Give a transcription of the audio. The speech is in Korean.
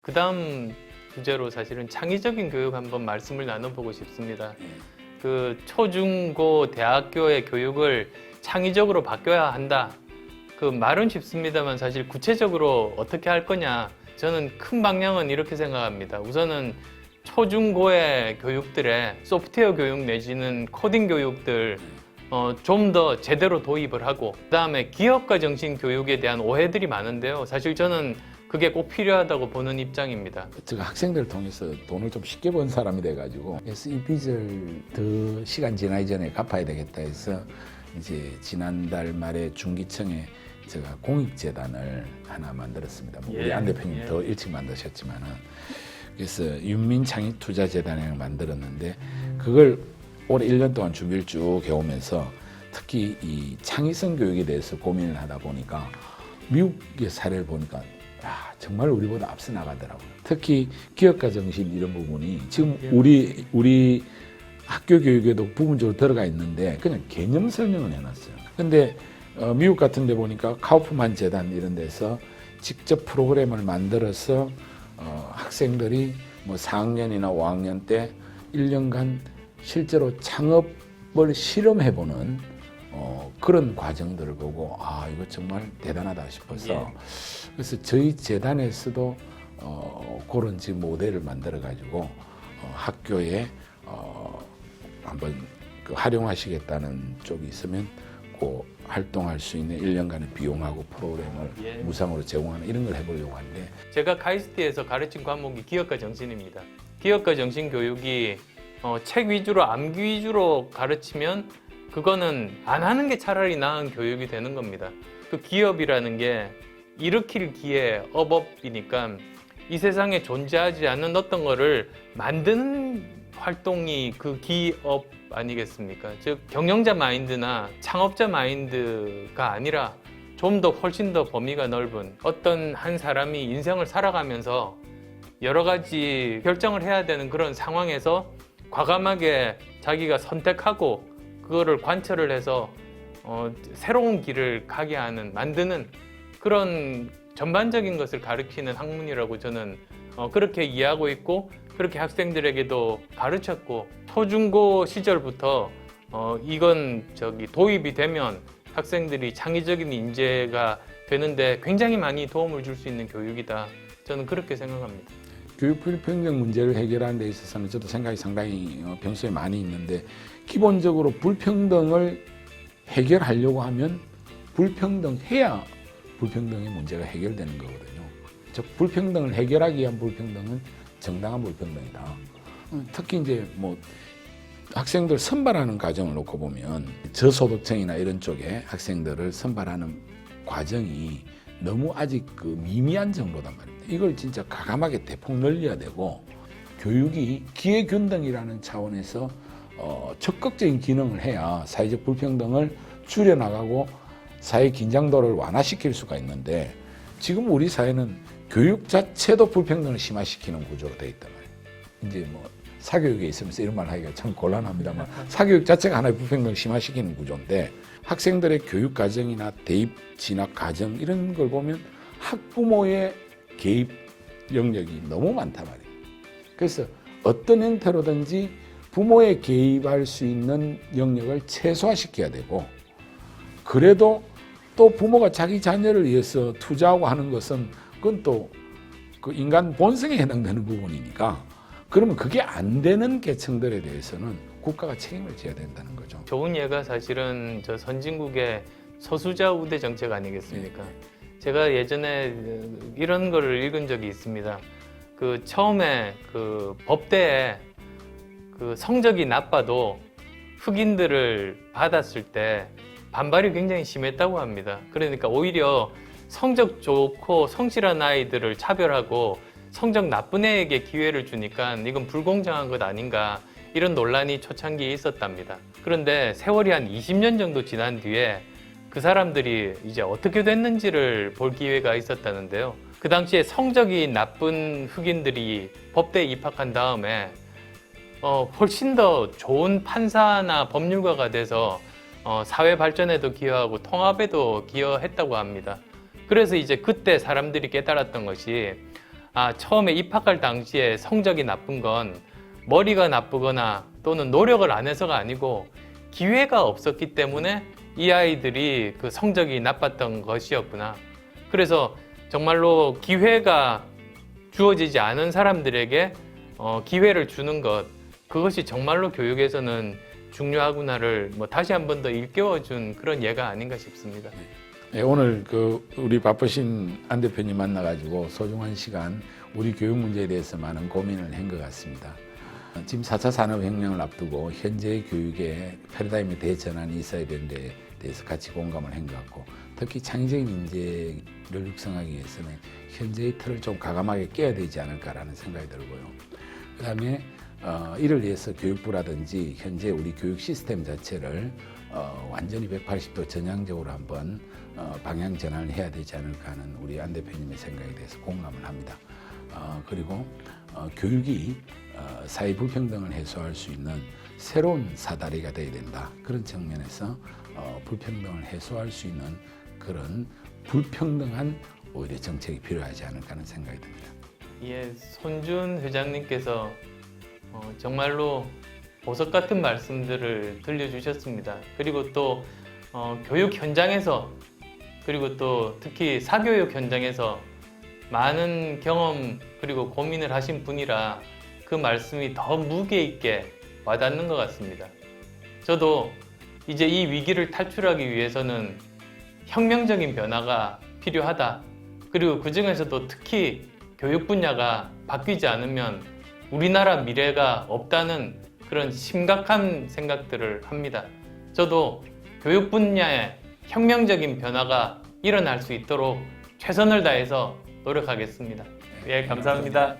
그다음 주제로 사실은 창의적인 교육 한번 말씀을 나눠보고 싶습니다. 그 초중고 대학교의 교육을 창의적으로 바뀌어야 한다. 그 말은 쉽습니다만 사실 구체적으로 어떻게 할 거냐. 저는 큰 방향은 이렇게 생각합니다. 우선은 초중고의 교육들의 소프트웨어 교육 내지는 코딩 교육들 좀 더 제대로 도입을 하고, 그다음에 기업가 정신 교육에 대한 오해들이 많은데요. 사실 저는 그게 꼭 필요하다고 보는 입장입니다. 제가 학생들을 통해서 돈을 좀 쉽게 번 사람이 돼가지고 그래서 이 빚을 더 시간 지나기 전에 갚아야 되겠다 해서 이제 지난달 말에 중기청에 제가 공익재단을 하나 만들었습니다. 뭐 우리 안 대표님 더 일찍 만드셨지만은, 그래서 윤민창의투자재단을 만들었는데 그걸 올해 1년 동안 준비를 쭉 해오면서 특히 이 창의성 교육에 대해서 고민을 하다 보니까 미국의 사례를 보니까 정말 우리보다 앞서 나가더라고요. 특히 기업가 정신 이런 부분이 지금 우리 학교 교육에도 부분적으로 들어가 있는데 그냥 개념 설명을 해놨어요. 근데 미국 같은 데 보니까 카우프만 재단 이런 데서 직접 프로그램을 만들어서 학생들이 뭐 4학년이나 5학년 때 1년간 실제로 창업을 실험해보는 그런 과정들을 보고 이거 정말 대단하다 싶어서 그래서 저희 재단에서도 그런 지금 모델을 만들어 가지고 학교에 한번 활용하시겠다는 쪽이 있으면 그 활동할 수 있는 1년간의 비용하고 프로그램을 무상으로 제공하는 이런 걸 해보려고 하는데, 제가 카이스트에서 가르친 과목이 기업가 정신입니다. 기업가 정신 교육이 책 위주로 암기 위주로 가르치면 그거는 안 하는 게 차라리 나은 교육이 되는 겁니다. 그 기업이라는 게 일으킬 기회, 업업이니까 이 세상에 존재하지 않는 어떤 거를 만드는 활동이 그 기업 아니겠습니까? 즉 경영자 마인드나 창업자 마인드가 아니라 좀 더 훨씬 더 범위가 넓은 어떤 한 사람이 인생을 살아가면서 여러 가지 결정을 해야 되는 그런 상황에서 과감하게 자기가 선택하고 그거를 관철을 해서 새로운 길을 가게 하는, 만드는 그런 전반적인 것을 가르치는 학문이라고 저는 그렇게 이해하고 있고, 그렇게 학생들에게도 가르쳤고, 초중고 시절부터 이건 도입이 되면 학생들이 창의적인 인재가 되는데 굉장히 많이 도움을 줄 수 있는 교육이다. 저는 그렇게 생각합니다. 교육 불평등 문제를 해결하는 데 있어서는 저도 생각이 상당히 평소에 많이 있는데, 기본적으로 불평등을 해결하려고 하면 불평등해야 불평등의 문제가 해결되는 거거든요. 즉 불평등을 해결하기 위한 불평등은 정당한 불평등이다. 특히 이제 뭐 학생들 선발하는 과정을 놓고 보면 저소득층이나 이런 쪽에 학생들을 선발하는 과정이 너무 아직 그 미미한 정도단 말입니다. 이걸 진짜 과감하게 대폭 늘려야 되고, 교육이 기회균등이라는 차원에서 적극적인 기능을 해야 사회적 불평등을 줄여나가고 사회 긴장도를 완화시킬 수가 있는데, 지금 우리 사회는 교육 자체도 불평등을 심화시키는 구조로 되어 있단 말이에요. 이제 뭐 사교육에 있으면서 이런 말 하기가 참 곤란합니다만 사교육 자체가 하나의 불평등을 심화시키는 구조인데, 학생들의 교육 과정이나 대입 진학 과정 이런 걸 보면 학부모의 개입 영역이 너무 많단 말이에요. 그래서 어떤 형태로든지 부모의 개입할 수 있는 영역을 최소화시켜야 되고, 그래도 또 부모가 자기 자녀를 위해서 투자하고 하는 것은 그건 또 그 인간 본성에 해당되는 부분이니까, 그러면 그게 안 되는 계층들에 대해서는 국가가 책임을 져야 된다는 거죠. 좋은 예가 사실은 저 선진국의 소수자 우대 정책 아니겠습니까? 제가 예전에 이런 거를 읽은 적이 있습니다. 그 처음에 그 법대에 그 성적이 나빠도 흑인들을 받았을 때 반발이 굉장히 심했다고 합니다. 그러니까 오히려 성적 좋고 성실한 아이들을 차별하고 성적 나쁜 애에게 기회를 주니까 이건 불공정한 것 아닌가, 이런 논란이 초창기에 있었답니다. 그런데 세월이 한 20년 정도 지난 뒤에 그 사람들이 이제 어떻게 됐는지를 볼 기회가 있었다는데요. 그 당시에 성적이 나쁜 흑인들이 법대에 입학한 다음에 훨씬 더 좋은 판사나 법률가가 돼서 사회 발전에도 기여하고 통합에도 기여했다고 합니다. 그래서 이제 그때 사람들이 깨달았던 것이 처음에 입학할 당시에 성적이 나쁜 건 머리가 나쁘거나 또는 노력을 안 해서가 아니고 기회가 없었기 때문에 이 아이들이 그 성적이 나빴던 것이었구나. 그래서 정말로 기회가 주어지지 않은 사람들에게 기회를 주는 것, 그것이 정말로 교육에서는 중요하구나를 다시 한 번 더 일깨워준 그런 예가 아닌가 싶습니다. 네, 오늘 우리 바쁘신 안 대표님 만나가지고 소중한 시간 우리 교육 문제에 대해서 많은 고민을 한 것 같습니다. 지금 4차 산업혁명을 앞두고 현재의 교육에 패러다임의 대전환이 있어야 되는 데 대해서 같이 공감을 한 것 같고, 특히 창의적인 인재를 육성하기 위해서는 현재의 틀을 좀 과감하게 깨야 되지 않을까라는 생각이 들고요. 그 다음에 이를 위해서 교육부라든지 현재 우리 교육 시스템 자체를 완전히 180도 전향적으로 한번 방향 전환을 해야 되지 않을까 하는 우리 안 대표님의 생각에 대해서 공감을 합니다. 그리고 교육이 사회 불평등을 해소할 수 있는 새로운 사다리가 되어야 된다. 그런 측면에서 불평등을 해소할 수 있는 그런 불평등한 오히려 정책이 필요하지 않을까 하는 생각이 듭니다. 예, 손준 회장님께서 정말로 보석 같은 말씀들을 들려주셨습니다. 그리고 또 교육 현장에서, 그리고 또 특히 사교육 현장에서 많은 경험 그리고 고민을 하신 분이라 그 말씀이 더 무게 있게 와닿는 것 같습니다. 저도 이제 이 위기를 탈출하기 위해서는 혁명적인 변화가 필요하다. 그리고 그 중에서도 특히 교육 분야가 바뀌지 않으면 우리나라 미래가 없다는 그런 심각한 생각들을 합니다. 저도 교육 분야에 혁명적인 변화가 일어날 수 있도록 최선을 다해서 노력하겠습니다. 예, 감사합니다.